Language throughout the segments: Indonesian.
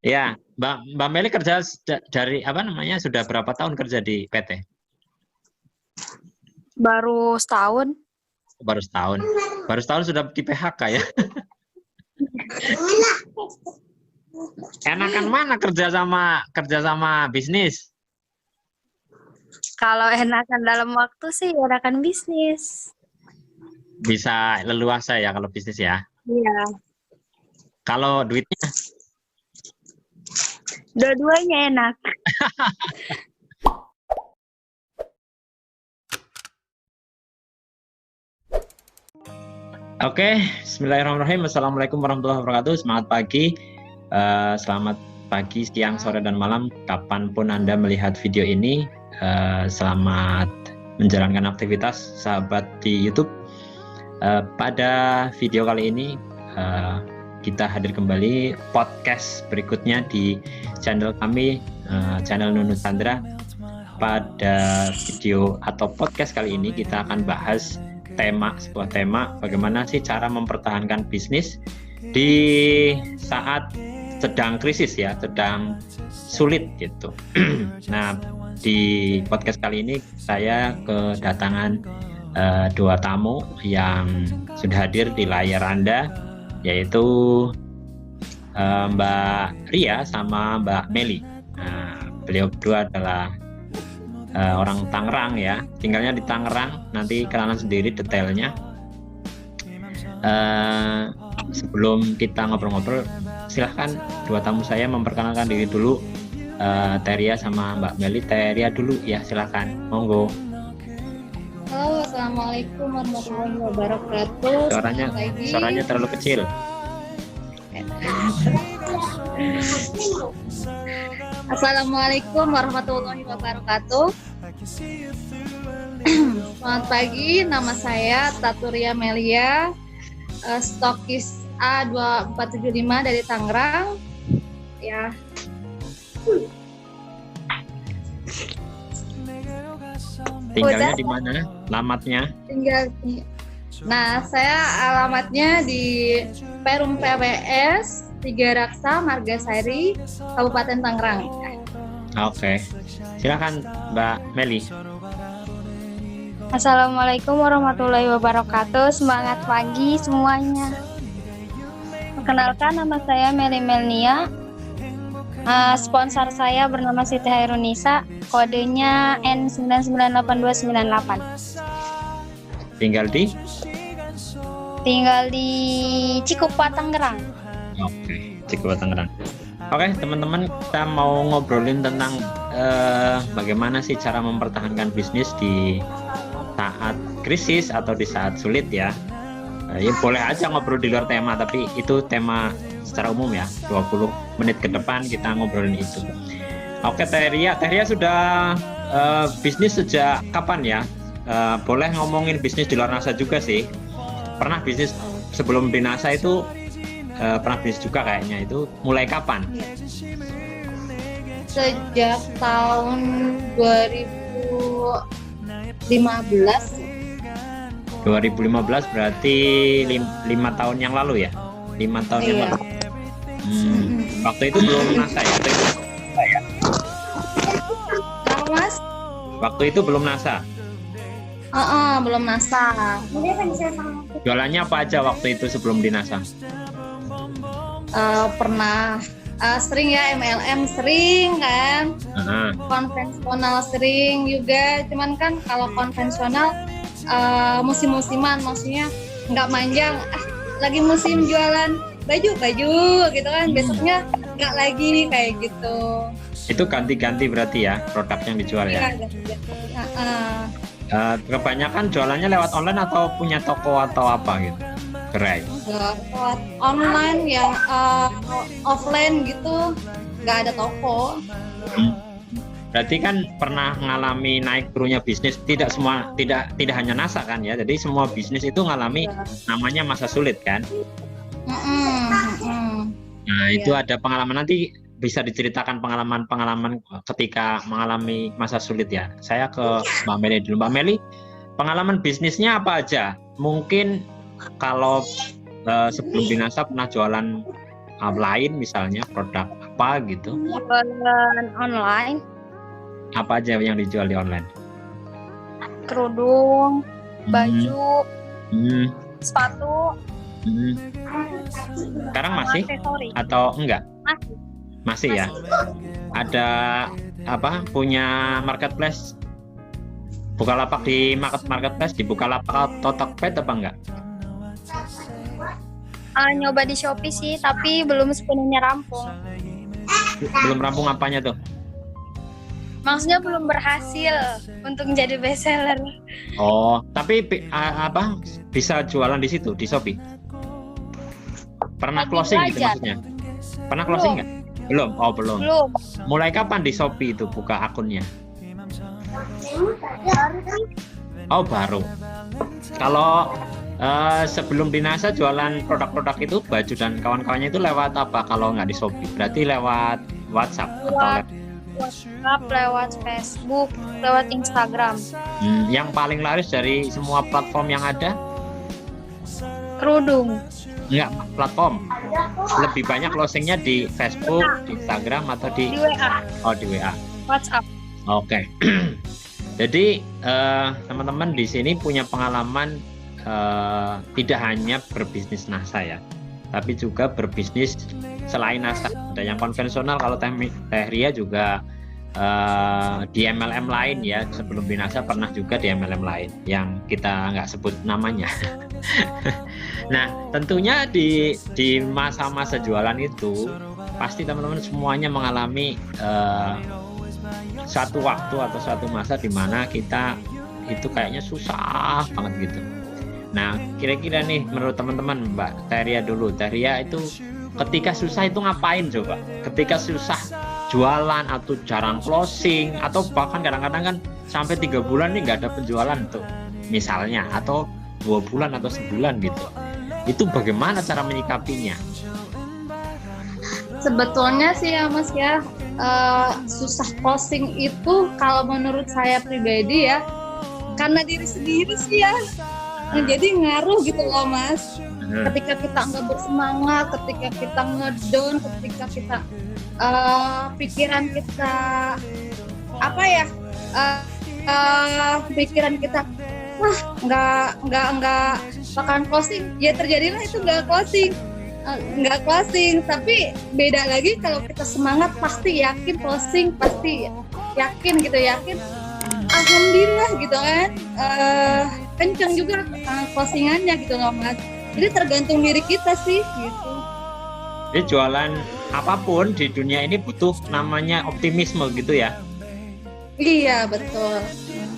Ya, Mbak Meli kerja dari apa namanya? Sudah berapa tahun kerja di PT? Baru setahun. Baru setahun. Baru setahun sudah di PHK ya. Enakan mana kerja sama bisnis? Kalau enakan dalam waktu sih enakan bisnis. Bisa leluasa ya kalau bisnis ya. Iya. Kalau duitnya, Dua-duanya enak. oke. Bismillahirrahmanirrahim. Assalamualaikum warahmatullahi wabarakatuh. Semangat pagi. Selamat pagi, siang, sore, dan malam. Kapanpun Anda melihat video ini, selamat menjalankan aktivitas sahabat di YouTube. Pada video kali ini, kita hadir kembali podcast berikutnya di channel kami, channel Nunu Sandra. Pada video atau podcast kali ini kita akan bahas sebuah tema bagaimana sih cara mempertahankan bisnis di saat sedang krisis ya, sedang sulit gitu. Nah, di podcast kali ini saya kedatangan dua tamu yang sudah hadir di layar Anda, yaitu Mbak Ria sama Mbak Meli. Nah, beliau berdua adalah orang Tangerang ya, tinggalnya di Tangerang, nanti kenalan sendiri detailnya. Sebelum kita ngobrol-ngobrol, silahkan dua tamu saya memperkenalkan diri dulu. Teria sama Mbak Meli. Teria dulu ya, silahkan, monggo. Halo, assalamualaikum warahmatullahi wabarakatuh. Suaranya terlalu kecil. Assalamualaikum warahmatullahi wabarakatuh. Selamat pagi, nama saya Taturia Melia, stokis A2475 dari Tangerang. Ya. Tinggalnya di mana? Alamatnya? Nah, saya alamatnya di Perum PWS 3 Raksa, Margasari, Kabupaten Tangerang. Oke. Silakan Mbak Meli. Assalamualaikum warahmatullahi wabarakatuh. Semangat pagi semuanya. Perkenalkan, nama saya Meli Melnia. Sponsor saya bernama Siti Hairunisa. Kodenya N998298. Tinggal di Cikupa, Tangerang. Oke, Cikupa Tangerang. Oke, teman-teman, kita mau ngobrolin tentang bagaimana sih cara mempertahankan bisnis di saat krisis atau di saat sulit ya. Ya boleh aja ngobrol di luar tema, tapi itu tema secara umum ya. 20 menit ke depan kita ngobrolin itu. Oke, Teria sudah bisnis sejak kapan ya? Boleh ngomongin bisnis di luar NASA juga sih. Pernah bisnis sebelum di NASA itu, pernah bisnis juga kayaknya, itu mulai kapan? Sejak tahun 2015. 2015 berarti 5 tahun yang lalu ya? 5 tahun yang lalu. Waktu itu belum NASA ya? Kenapa, Mas? Waktu itu belum NASA? Belum NASA. Jualannya apa aja waktu itu sebelum di NASA? Pernah sering ya, MLM sering kan, konvensional sering juga. Cuman kan kalau konvensional musim-musiman, maksudnya nggak manjang. Lagi musim jualan baju gitu kan, besoknya nggak lagi kayak gitu. Itu ganti-ganti berarti ya produk yang dijual ya? Kebanyakan jualannya lewat online atau punya toko atau apa gitu? Gerai? Lewat online yang offline gitu, nggak ada toko. Berarti kan pernah mengalami naik turunnya bisnis, tidak hanya NASA kan ya, jadi semua bisnis itu mengalami namanya masa sulit kan? Nah itu ada pengalaman, nanti bisa diceritakan pengalaman ketika mengalami masa sulit ya. Saya ke Mbak Meli dulu. Mbak Meli, pengalaman bisnisnya apa aja? Mungkin kalau sebelum di NASA pernah jualan lain misalnya produk apa gitu? Jualan online, Apa aja yang dijual di online? kerudung, baju, Hmm, sepatu, hmm. Sekarang sama masih aksesori. atau enggak? Masih. Masih ya. Ada apa? Punya marketplace? Bukalapak di marketplace, di Bukalapak atau Tokped apa enggak? Nyoba di Shopee sih, tapi belum sepenuhnya rampung. Belum rampung apanya tuh? Maksudnya belum berhasil untuk menjadi bestseller. Oh, tapi apa? Bisa jualan di situ di Shopee? Pernah Lagi closing gitu belajar. maksudnya? Pernah closing nggak? Belum. Oh, belum. Belum. Mulai kapan di Shopee itu buka akunnya? Baru sih. Oh, baru. Kalau sebelum di NASA jualan produk-produk itu, baju dan kawan-kawannya itu lewat apa kalau nggak di Shopee? Berarti lewat WhatsApp atau Lewat WhatsApp, lewat Facebook, lewat Instagram. Yang paling laris dari semua platform yang ada? Kerudung. Enggak, platform. Lebih banyak closingnya di Facebook, di Instagram atau Di WA, Oh, di WA. WhatsApp. Oke. Jadi teman-teman di sini punya pengalaman tidak hanya berbisnis NASA ya, tapi juga berbisnis selain NASA. Ada yang konvensional, kalau Teh Ria juga di MLM lain ya, sebelum di NASA pernah juga di MLM lain yang kita nggak sebut namanya. Nah, tentunya di masa-masa jualan itu pasti teman-teman semuanya mengalami satu waktu atau satu masa di mana kita itu kayaknya susah banget gitu. Nah, kira-kira nih menurut teman-teman, Mbak Teria dulu, Teria itu ketika susah itu ngapain coba? Ketika susah jualan atau jarang closing atau bahkan kadang-kadang kan sampai 3 bulan nih nggak ada penjualan tuh misalnya, atau 2 bulan atau sebulan gitu. Itu bagaimana cara menyikapinya? Sebetulnya sih ya Mas ya, susah closing itu kalau menurut saya pribadi ya karena diri sendiri sih ya. Jadi ngaruh gitu loh Mas. Ketika kita nggak bersemangat, ketika kita ngedown, ketika kita pikiran kita apa ya, pikiran kita nggak bakalan closing, ya terjadilah itu nggak closing. Tapi beda lagi kalau kita semangat, pasti yakin closing, pasti yakin gitu, alhamdulillah gitu kan, kenceng juga closingannya gitu loh Mas. Jadi tergantung diri kita sih gitu. Jadi jualan apapun di dunia ini butuh namanya optimisme gitu ya. Iya betul.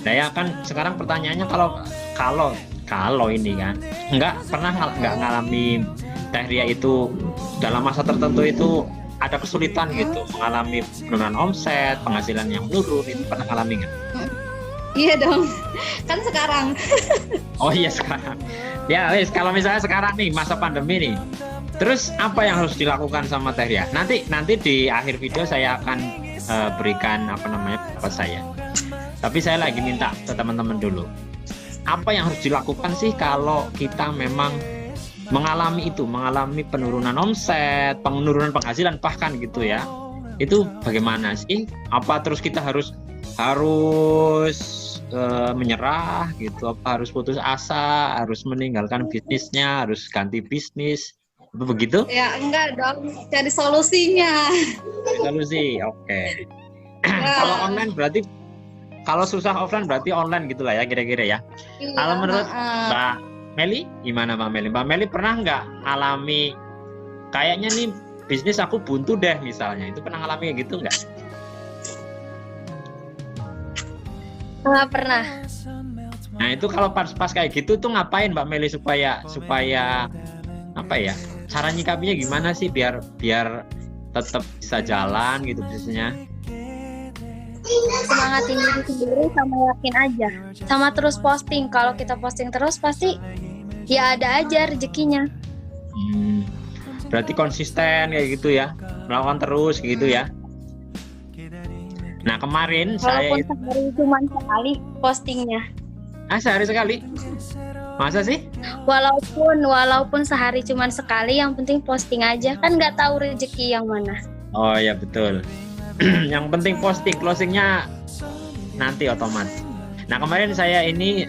Nah ya kan sekarang pertanyaannya kalau ini kan nggak ngalami Teh Ria itu dalam masa tertentu itu ada kesulitan gitu, mengalami penurunan omset, penghasilan yang menurun, itu pernah ngalami nggak? Iya dong, kan sekarang. Oh iya sekarang. Ya wis, kalau misalnya sekarang nih masa pandemi nih, terus apa yang harus dilakukan sama Teh Ria? Nanti di akhir video saya akan berikan pendapat saya. Tapi saya lagi minta ke teman-teman dulu, apa yang harus dilakukan sih kalau kita memang mengalami penurunan omset, penurunan penghasilan bahkan gitu ya? Itu bagaimana sih? Apa terus kita harus menyerah gitu? Apa harus putus asa? Harus meninggalkan bisnisnya? Harus ganti bisnis? Begitu? Ya enggak dong, cari solusinya. Solusi, oke. Ya. Kalau online berarti, kalau susah offline berarti online gitulah ya kira-kira ya. Iya, Kalau menurut Mbak Meli, gimana Mbak Meli? Mbak Meli pernah nggak alami kayaknya nih bisnis aku buntu deh misalnya, itu pernah alami gitu nggak? Nggak pernah. Nah itu kalau pas kayak gitu tuh ngapain Mbak Meli supaya apa ya? Cara nyikapinya gimana sih biar tetap bisa jalan gitu bisnisnya? Semangatin diri sendiri sama yakin aja. Sama terus posting. Kalau kita posting terus pasti ya ada aja rezekinya. Berarti konsisten kayak gitu ya, melakukan terus gitu ya. Nah kemarin Walaupun sehari cuma sekali postingnya. Sehari sekali? Masa sih? Walaupun sehari cuma sekali, yang penting posting aja. Kan nggak tahu rezeki yang mana. Oh ya betul. Yang penting posting, closingnya nanti otomatis. Nah kemarin saya ini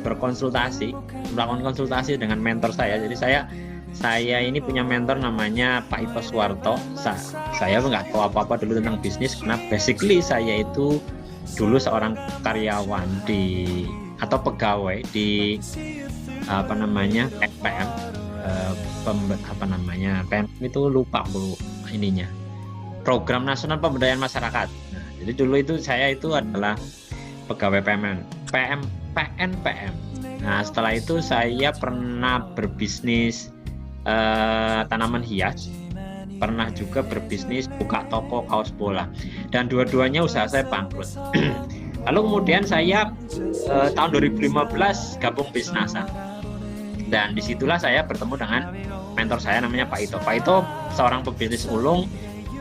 melakukan konsultasi dengan mentor saya. Jadi saya ini punya mentor namanya Pak Ito Suwarto. Saya nggak tahu apa-apa dulu tentang bisnis, karena basically saya itu dulu seorang karyawan atau pegawai di PPM, PM itu lupa bu ininya, Program Nasional Pemberdayaan Masyarakat. Nah, jadi dulu itu saya itu adalah pegawai PNPM. Nah setelah itu saya pernah berbisnis tanaman hias, pernah juga berbisnis buka toko kaos bola, dan dua-duanya usaha saya bangkrut. Lalu kemudian saya tahun 2015 gabung Bisnasa, dan disitulah saya bertemu dengan mentor saya namanya Pak Ito. Pak Ito seorang pebisnis ulung.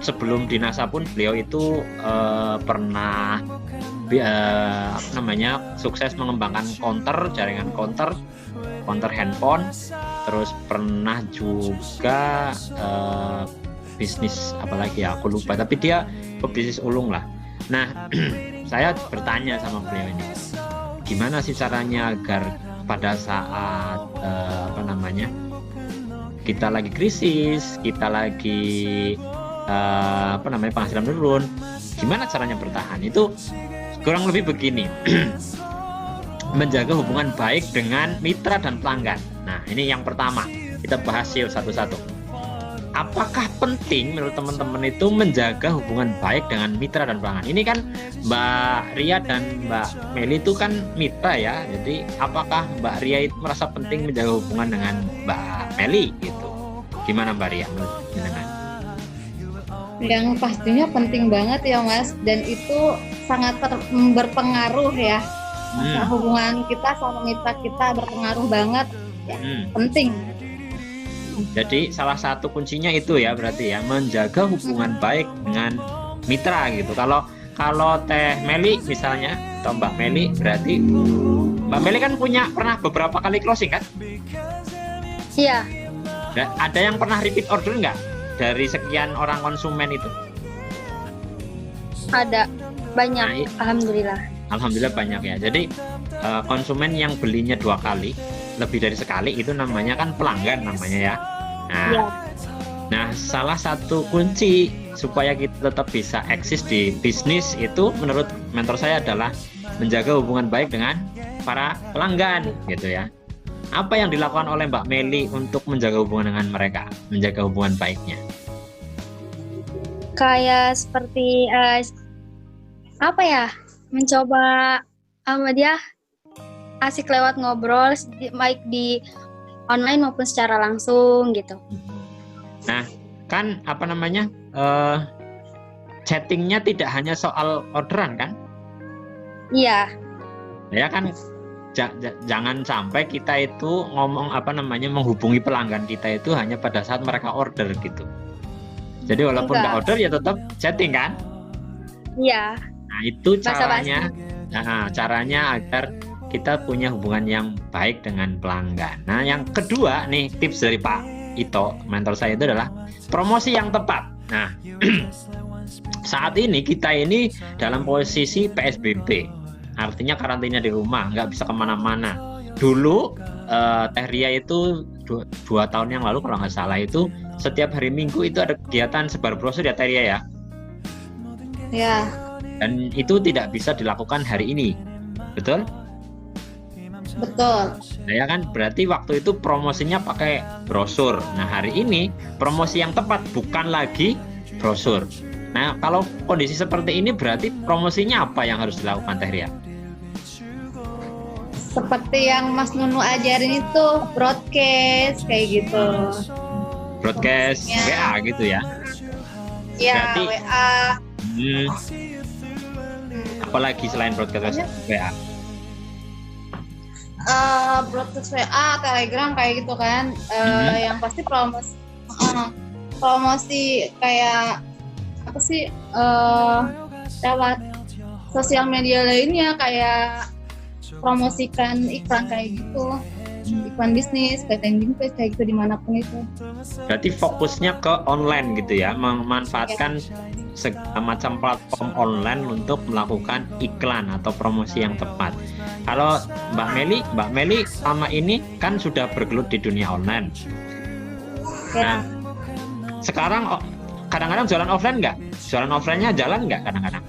Sebelum di NASA pun beliau itu pernah sukses mengembangkan jaringan counter handphone, terus pernah juga bisnis apalagi ya aku lupa, tapi dia pebisnis ulung lah. Nah saya bertanya sama beliau ini, gimana sih caranya agar pada saat kita lagi krisis, kita lagi penghasilan menurun, gimana caranya bertahan? Itu kurang lebih begini. Menjaga hubungan baik dengan mitra dan pelanggan. Nah ini yang pertama, kita bahas satu-satu. Apakah penting menurut teman-teman itu menjaga hubungan baik dengan mitra dan pelanggan? Ini kan Mbak Ria dan Mbak Meli itu kan mitra ya. Jadi apakah Mbak Ria itu merasa penting menjaga hubungan dengan Mbak Meli gitu? Gimana Mbak Ria menurut dengan? Yang pastinya penting banget ya Mas, dan itu sangat berpengaruh ya. Hubungan kita sama mitra kita berpengaruh banget ya. Penting. Jadi salah satu kuncinya itu ya, berarti ya menjaga hubungan baik dengan mitra gitu. Kalau Teh Meli misalnya atau Mbak Meli, berarti Mbak Meli kan pernah beberapa kali closing kan? Iya. Ada yang pernah repeat order nggak dari sekian orang konsumen itu? Ada banyak. Alhamdulillah banyak ya. Jadi konsumen yang belinya 2 kali, lebih dari sekali, itu namanya kan pelanggan namanya ya. Nah salah satu kunci supaya kita tetap bisa eksis di bisnis itu menurut mentor saya adalah menjaga hubungan baik dengan para pelanggan gitu ya. Apa yang dilakukan oleh Mbak Meli untuk menjaga hubungan dengan mereka, menjaga hubungan baiknya? Kayak seperti mencoba sama dia asik lewat ngobrol, baik di online maupun secara langsung gitu. Nah kan chattingnya tidak hanya soal orderan kan? Iya. Ya kan. Jangan sampai kita itu menghubungi pelanggan kita itu hanya pada saat mereka order gitu. Jadi walaupun nggak order ya tetap chatting kan? Iya. Nah itu caranya agar kita punya hubungan yang baik dengan pelanggan. Nah yang kedua nih, tips dari Pak Ito, mentor saya, itu adalah promosi yang tepat. Nah saat ini kita ini dalam posisi PSBB. Artinya karantina di rumah, nggak bisa kemana-mana. Dulu Teh Ria itu 2 tahun yang lalu kalau nggak salah itu setiap hari Minggu itu ada kegiatan sebar brosur ya Teh Ria ya? Ya. Dan itu tidak bisa dilakukan hari ini, betul? Betul. Nah ya kan, berarti waktu itu promosinya pakai brosur. Nah hari ini promosi yang tepat bukan lagi brosur. Nah kalau kondisi seperti ini berarti promosinya apa yang harus dilakukan Teh Ria? Seperti yang Mas Nunu ajarin itu, broadcast kayak gitu. Broadcast WA gitu ya? Iya, WA. Apalagi selain broadcast WA? Broadcast WA, Telegram kayak gitu kan. Yang pasti promosi kayak apa sih, lewat sosial media lainnya, kayak promosikan iklan kayak gitu, iklan bisnis, kayak landing page, kayak gitu dimanapun itu. Berarti fokusnya ke online gitu ya, memanfaatkan segala macam platform online untuk melakukan iklan atau promosi yang tepat. Kalau Mbak Meli sama ini kan sudah bergelut di dunia online. Nah, sekarang kadang-kadang jualan offline nggak? Jualan offline-nya jalan nggak kadang-kadang?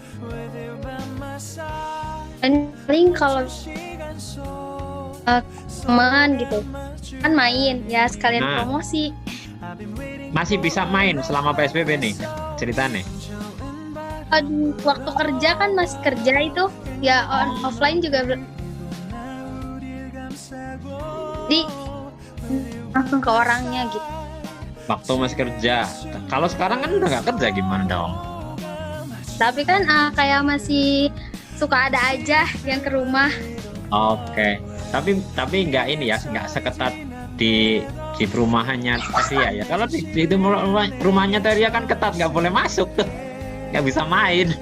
Paling kalau teman gitu kan main ya sekalian promosi. Masih bisa main selama PSBB nih ceritanya? Waktu kerja kan masih kerja itu ya, offline juga jadi langsung ke orangnya gitu. Waktu masih kerja. Kalau sekarang kan udah nggak kerja, gimana dong? Tapi kan kayak masih suka ada aja yang ke rumah. Oke. Tapi nggak ini ya, nggak seketat di perumahannya Teria ya. Kalau di itu rumahnya Teria kan ketat, nggak boleh masuk tuh, nggak bisa main.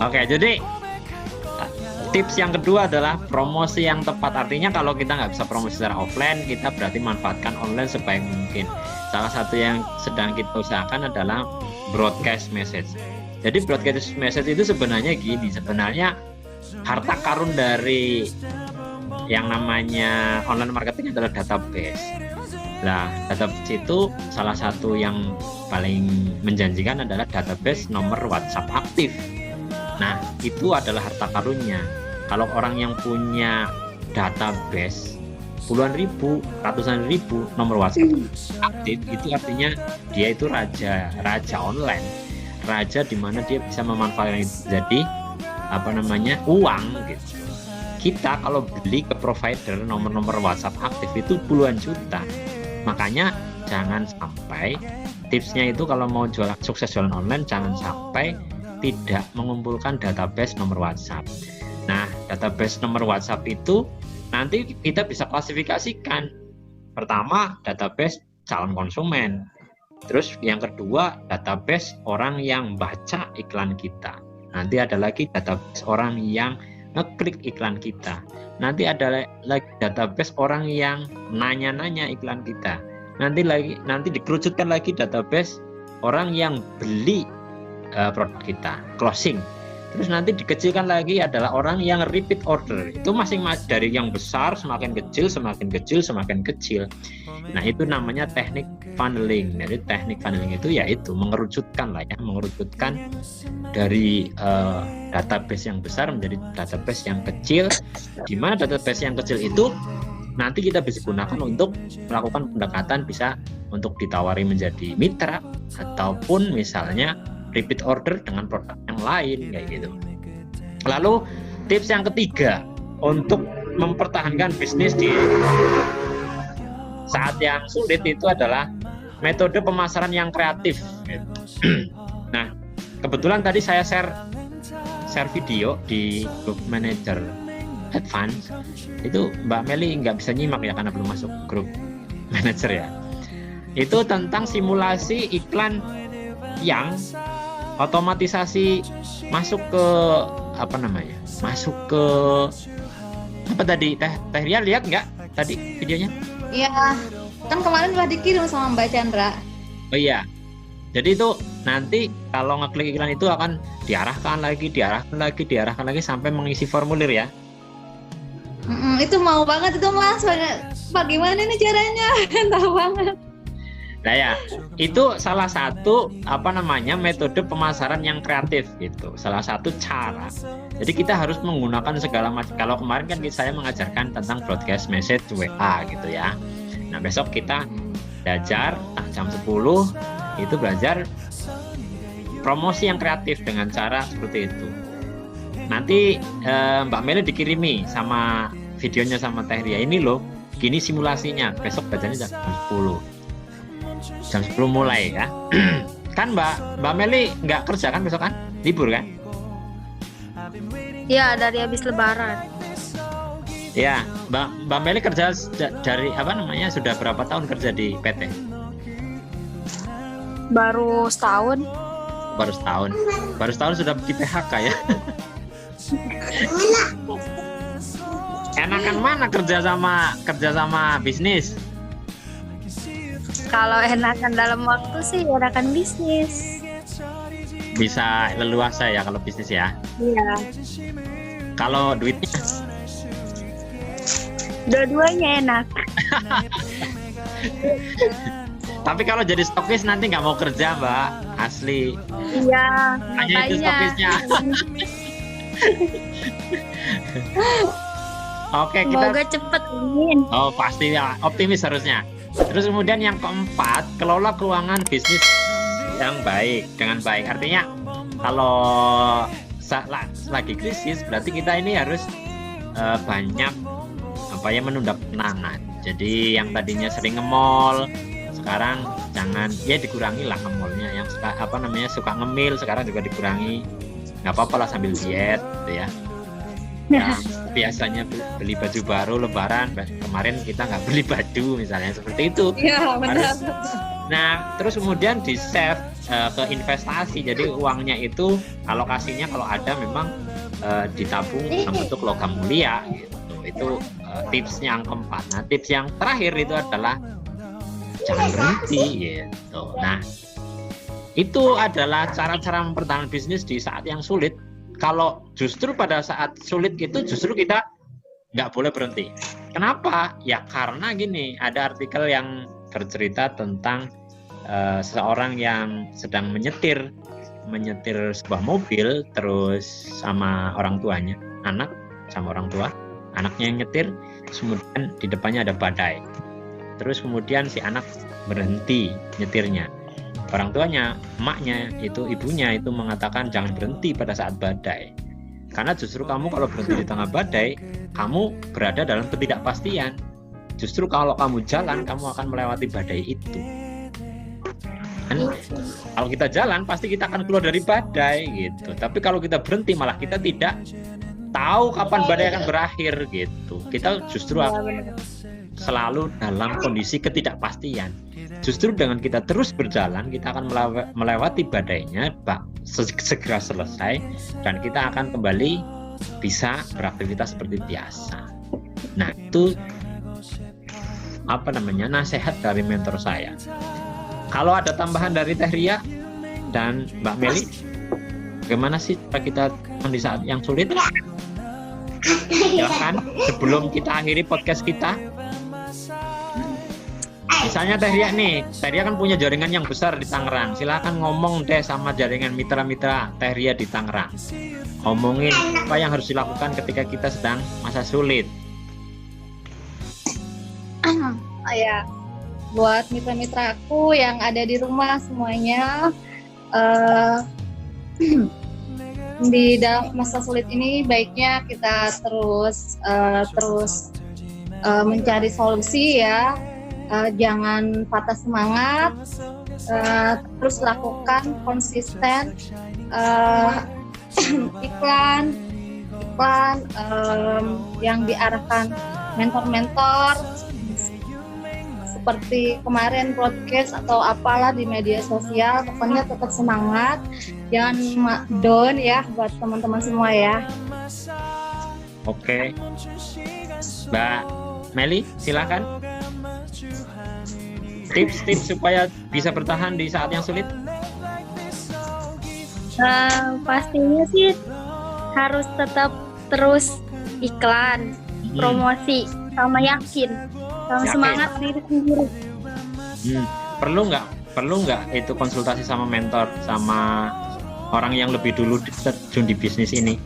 Oke, jadi tips yang kedua adalah promosi yang tepat. Artinya kalau kita nggak bisa promosi secara offline, kita berarti manfaatkan online sebaik mungkin. Salah satu yang sedang kita usahakan adalah broadcast message. Jadi broadcast message itu sebenarnya gini, sebenarnya harta karun dari yang namanya online marketing adalah database. Nah, database itu salah satu yang paling menjanjikan adalah database nomor WhatsApp aktif. Nah, itu adalah harta karunnya. Kalau orang yang punya database puluhan ribu, ratusan ribu nomor WhatsApp aktif, itu artinya dia itu raja online, raja di mana dia bisa memanfaatkan itu jadi uang gitu. Kita kalau beli ke provider nomor-nomor WhatsApp aktif itu puluhan juta. Makanya jangan sampai, tipsnya itu kalau mau sukses jualan online, jangan sampai tidak mengumpulkan database nomor WhatsApp. Nah, database nomor WhatsApp itu nanti kita bisa klasifikasikan. Pertama, database calon konsumen. Terus yang kedua, database orang yang baca iklan kita. Nanti ada lagi database orang yang ngeklik iklan kita. Nanti ada lagi database orang yang nanya-nanya iklan kita. Nanti dikerucutkan lagi database orang yang beli produk kita, closing. Terus nanti dikecilkan lagi adalah orang yang repeat order. Itu masing-masing dari yang besar semakin kecil, semakin kecil, semakin kecil. Nah, itu namanya teknik funneling. Jadi teknik funneling itu yaitu mengerucutkan dari database yang besar menjadi database yang kecil. Di mana database yang kecil itu nanti kita bisa gunakan untuk melakukan pendekatan, bisa untuk ditawari menjadi mitra ataupun misalnya repeat order dengan produk yang lain kayak gitu. Lalu tips yang ketiga untuk mempertahankan bisnis di saat yang sulit itu adalah metode pemasaran yang kreatif. Nah, kebetulan tadi saya share video di grup manager Advance. Itu Mbak Meli nggak bisa nyimak ya karena belum masuk grup manager ya. Itu tentang simulasi iklan yang otomatisasi masuk ke masuk ke apa tadi? Teh Ria lihat nggak tadi videonya? Iya, kan kemarin udah dikirim sama Mbak Chandra. Oh iya, jadi itu nanti kalau ngeklik iklan itu akan diarahkan lagi sampai mengisi formulir ya. Itu mau banget itu Mas. Bagaimana nih caranya? Tahu banget. Nah ya, itu salah satu metode pemasaran yang kreatif gitu. Salah satu cara. Jadi kita harus menggunakan segala macam. Kalau kemarin kan saya mengajarkan tentang broadcast message WA gitu ya. Nah, besok kita belajar jam 10 itu belajar promosi yang kreatif dengan cara seperti itu. Nanti Mbak Meli dikirimi sama videonya sama Teh Ria, ini loh, gini simulasinya. Besok belajarnya jam 10. Jam 10 mulai ya. Kan Mbak Meli nggak kerja kan besok kan? Libur kan? Iya, dari habis lebaran. Ya, Mbak Meli kerja dari sudah berapa tahun kerja di PT? Baru setahun. Baru setahun sudah di PHK ya. Enakan mana kerja sama bisnis? Kalau enakan dalam waktu sih enakan bisnis. Bisa leluasa ya kalau bisnis ya. Iya. Kalau duitnya? Dua-duanya enak. Tapi kalau jadi stokis nanti nggak mau kerja, Mbak. Asli. Iya, Hanya itu stokisnya. Oke, semoga cepet Min. Oh, pasti ya, optimis harusnya. Terus kemudian yang keempat, kelola keuangan bisnis yang baik, dengan baik. Artinya kalau lagi krisis berarti kita ini harus banyak menunda pengeluaran. Jadi yang tadinya sering nge-mall sekarang jangan, ya dikurangi lah nge-mallnya. Yang suka ngemil sekarang juga dikurangi. Nggak apa-apa lah sambil diet gitu ya. Yang biasanya beli baju baru lebaran, kemarin kita nggak beli baju misalnya, seperti itu. Iya, benar. Nah, terus kemudian di save ke investasi. Jadi uangnya itu alokasinya kalau ada memang ditabung dalam bentuk logam mulia gitu. Itu tipsnya yang keempat. Nah, tips yang terakhir itu adalah jangan berhenti gitu. Nah, itu adalah cara-cara mempertahankan bisnis di saat yang sulit. Kalau justru pada saat sulit gitu, justru kita nggak boleh berhenti. Kenapa? Ya karena gini, ada artikel yang bercerita tentang seseorang yang sedang menyetir sebuah mobil, terus sama orang tuanya, anak sama orang tua, anaknya yang nyetir, terus kemudian di depannya ada badai. Terus kemudian si anak berhenti nyetirnya. Orang tuanya, emaknya, ibunya itu mengatakan jangan berhenti pada saat badai. Karena justru kamu kalau berhenti di tengah badai, kamu berada dalam ketidakpastian. Justru kalau kamu jalan, kamu akan melewati badai itu. Kan? Kalau kita jalan, pasti kita akan keluar dari badai gitu. Tapi kalau kita berhenti, malah kita tidak tahu kapan badai akan berakhir gitu. Kita justru akan selalu dalam kondisi ketidakpastian. Justru dengan kita terus berjalan, kita akan melewati badainya, segera selesai, dan kita akan kembali bisa beraktivitas seperti biasa. Nah, itu nasihat dari mentor saya. Kalau ada tambahan dari Teh Ria dan Mbak Meli, bagaimana sih kita di saat yang sulit? Silahkan sebelum kita akhiri podcast kita. Misalnya Teh Ria nih, Teh Ria kan punya jaringan yang besar di Tangerang. Silakan ngomong deh sama jaringan mitra-mitra Teh Ria di Tangerang. Ngomongin apa yang harus dilakukan ketika kita sedang masa sulit. Ya, buat mitra-mitra aku yang ada di rumah semuanya, di dalam masa sulit ini baiknya kita terus mencari solusi ya. Jangan patah semangat, terus lakukan konsisten, iklan yang diarahkan mentor-mentor seperti kemarin broadcast atau apalah di media sosial. Pokoknya tetap semangat, jangan down ya buat teman-teman semua ya. Oke, Mbak Meli silakan. Tips-tips supaya bisa bertahan di saat yang sulit? Pastinya sih harus tetap terus iklan, promosi, sama yakin, sama semangat diri sendiri. Perlu nggak itu konsultasi sama mentor, sama orang yang lebih dulu terjun di bisnis ini?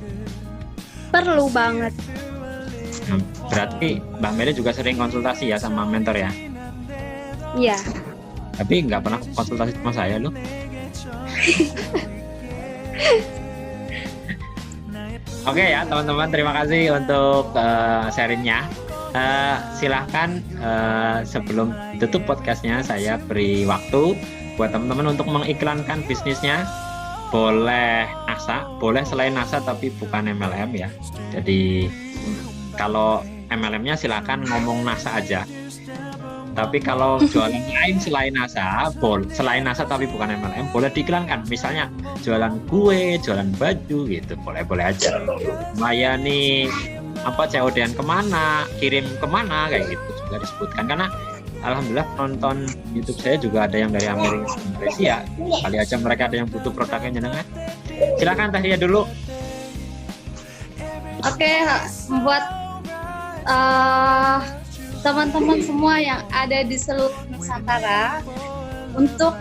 Perlu banget. Nah, berarti Mbak Meli juga sering konsultasi ya sama mentor ya? Iya. Tapi nggak pernah konsultasi sama saya loh. Oke ya teman-teman, terima kasih untuk sharingnya. Silahkan sebelum tutup podcastnya saya beri waktu buat teman-teman untuk mengiklankan bisnisnya. Boleh NASA, boleh selain NASA tapi bukan MLM ya. Jadi kalau MLM-nya silakan ngomong NASA aja. Tapi kalau jualan lain selain NASA tapi bukan MLM, boleh diiklankan. Misalnya jualan kue, jualan baju gitu, boleh-boleh aja. Melayani apa COD-an kemana, kirim kemana kayak gitu juga disebutkan. Karena alhamdulillah penonton YouTube saya juga ada yang dari Amerika, Malaysia. Kali aja mereka ada yang butuh produknya jenengan. Silakan Tahlia dulu. Oke, buat teman-teman semua yang ada di seluruh Nusantara, untuk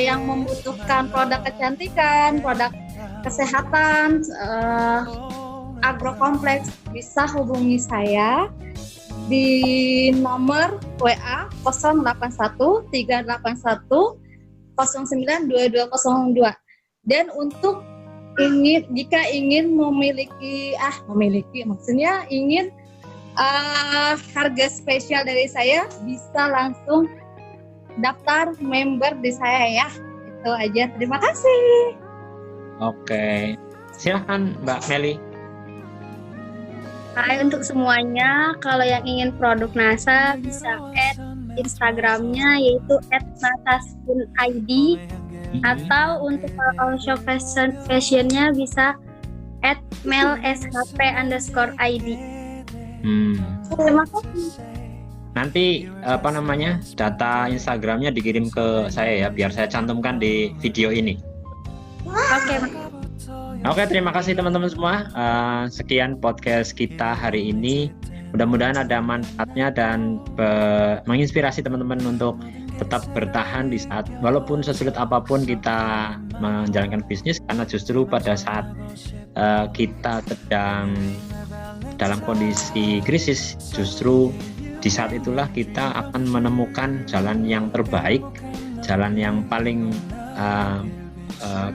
yang membutuhkan produk kecantikan, produk kesehatan, agrokompleks, bisa hubungi saya di nomor WA 081 381 092202. Dan untuk jika ingin memiliki maksudnya ingin harga spesial dari saya, bisa langsung daftar member di saya ya. Itu aja, terima kasih. Oke, silahkan Mbak Meli. Hai untuk semuanya, kalau yang ingin produk NASA bisa add Instagramnya yaitu @nataskin_id, atau untuk kalau shop fashionnya bisa @melshp_id. Terima kasih. Nanti data Instagramnya dikirim ke saya ya, biar saya cantumkan di video ini. Oke, terima kasih teman-teman semua. Sekian podcast kita hari ini. Mudah-mudahan ada manfaatnya dan menginspirasi teman-teman untuk tetap bertahan di saat walaupun sesulit apapun kita menjalankan bisnis, karena justru pada saat kita sedang dalam kondisi krisis, justru di saat itulah kita akan menemukan jalan yang terbaik, jalan yang paling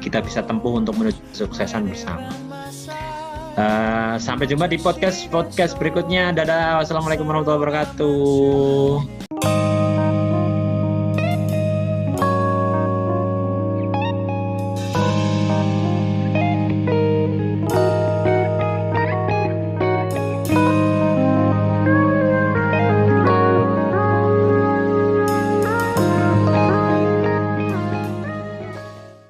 kita bisa tempuh untuk menuju kesuksesan bersama. Sampai jumpa di podcast berikutnya. Dadah, wassalamualaikum warahmatullahi wabarakatuh.